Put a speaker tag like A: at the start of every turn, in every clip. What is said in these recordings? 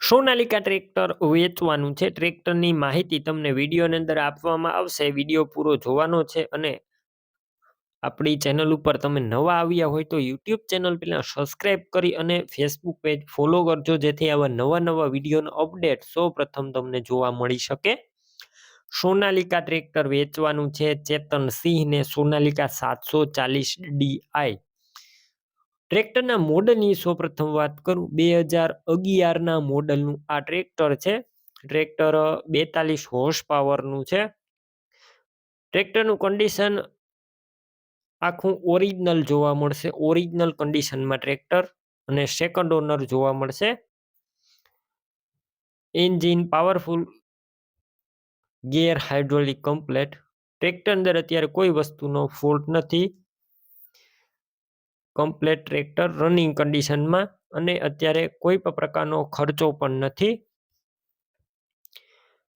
A: Sonalika tractor વેચવાનું છે. ટ્રેક્ટરની માહિતી તમને વિડીયોની અંદર આપવામાં આવશે. વિડીયો પૂરો જોવાનો છે અને આપણી ચેનલ ઉપર તમે નવા આવ્યા હોય તો યુટ્યુબ ચેનલ પહેલાં સબસ્ક્રાઈબ કરી અને ફેસબુક પેજ ફોલો કરજો, જેથી આવા નવા વિડીયોનો અપડેટ સૌપ્રથમ તમને જોવા મળી શકે. સોનાલિકા ટ્રેક્ટર વેચવાનું છે. ચેતન સિંહ ને સોનાલિકા 740 DI. ટ્રેક્ટરના મોડલની સૌપ્રથમ વાત કરું, 2011ના મોડલનું આ ટ્રેક્ટર છે. ટ્રેક્ટર 42 હોર્સ પાવરનું છે. ટ્રેક્ટરનું કન્ડિશન આખું ઓરિજિનલ જોવા મળશે. ઓરિજિનલ કન્ડિશનમાં ટ્રેક્ટર અને સેકન્ડ ઓનર જોવા મળશે. એન્જિન પાવરફુલ, ગેર હાઇડ્રોલિક કમ્પ્લેટ. ટ્રેક્ટર અંદર અત્યારે કોઈ વસ્તુનો ફોલ્ટ નથી. કમ્પ્લેટ ટ્રેક્ટર રનિંગ કન્ડિશનમાં અને અત્યારે કોઈ પણ પ્રકારનો ખર્ચો પણ નથી.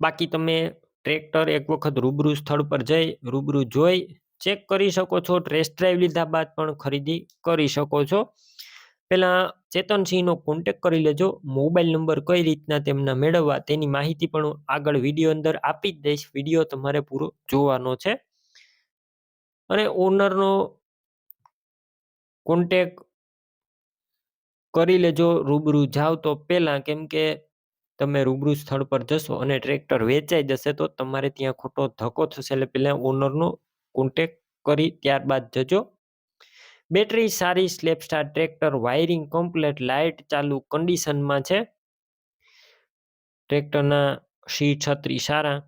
A: બાકી તમે ટ્રેક્ટર એક વખત રૂબરૂ સ્થળ પર જઈ રૂબરૂ જોઈ ચેક કરી શકો છો. ટેસ્ટ ડ્રાઈવ લીધા બાદ પણ ખરીદી કરી શકો છો. પહેલાં ચેતનસિંહનો કોન્ટેક કરી લેજો. મોબાઈલ નંબર કઈ રીતના તેમના મેળવવા તેની માહિતી પણ હું આગળ વિડીયો અંદર આપી જ દઈશ. વિડીયો તમારે પૂરો જોવાનો છે અને ઓનરનો કોન્ટેક કરી લેજો રૂબરૂ જાવ તો પહેલાં, કેમ કે તમે રૂબરૂ સ્થળ પર જશો અને ટ્રેક્ટર વેચાઈ જશે તો તમારે ત્યાં ખોટો ધક્કો થશે. એટલે પહેલાં ઓનરનો કોન્ટેક કરી ત્યારબાદ જજો. બેટરી સારી, સ્લેપસ્ટાર ટ્રેક્ટર, વાયરિંગ કમ્પ્લેટ, લાઇટ ચાલુ કન્ડિશનમાં છે. ટ્રેક્ટરના સીટ છત્રી સારા,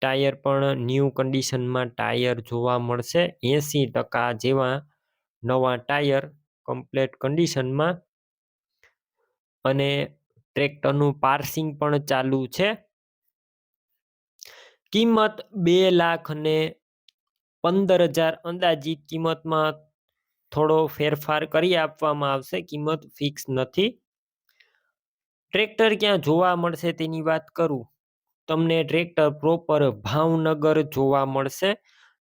A: ટાયર પણ ન્યૂ કન્ડિશનમાં ટાયર જોવા મળશે. 80% જેવા નવા ટાયર કમ્પ્લેટ કન્ડિશનમાં અને ટ્રેક્ટરનું પાર્સિંગ પણ ચાલુ છે. કિંમત 2,15,000 અંદાજિત કિંમતમાં થોડો ફેરફાર કરી આપવામાં આવશે. કિંમત ફિક્સ નથી. ટ્રેક્ટર ક્યાં જોવા મળશે તેની વાત કરું, તમને ટ્રેક્ટર પ્રોપર ભાવનગર જોવા મળશે.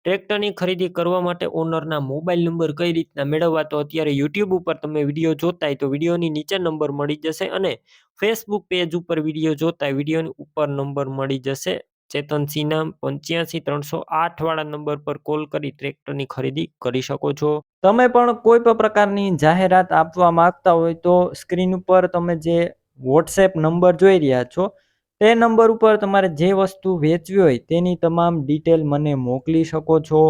A: ટ્રેક્ટરની ખરીદી કરવા માટે ઓનરના મોબાઈલ નંબર કઈ રીતના મેળવવા, તો અત્યારે યુટ્યુબ ઉપર તમે વિડીયો જોતા હોય તો વિડીયોની નીચે નંબર મળી જશે અને ફેસબુક પેજ ઉપર વિડીયો જોતા હોય વિડીયોની ઉપર નંબર મળી જશે. ચેતનસિંહના 85-308 વાળા નંબર પર કોલ કરી ટ્રેક્ટરની ખરીદી કરી શકો છો.
B: તમે પણ કોઈ પણ પ્રકારની જાહેરાત આપવા માંગતા હોય તો સ્ક્રીન ઉપર તમે જે વોટ્સએપ નંબર જોઈ રહ્યા છો તે નંબર ઉપર તમારે જે વસ્તુ વેચવી હોય તેની તમામ ડિટેલ મને મોકલી શકો છો.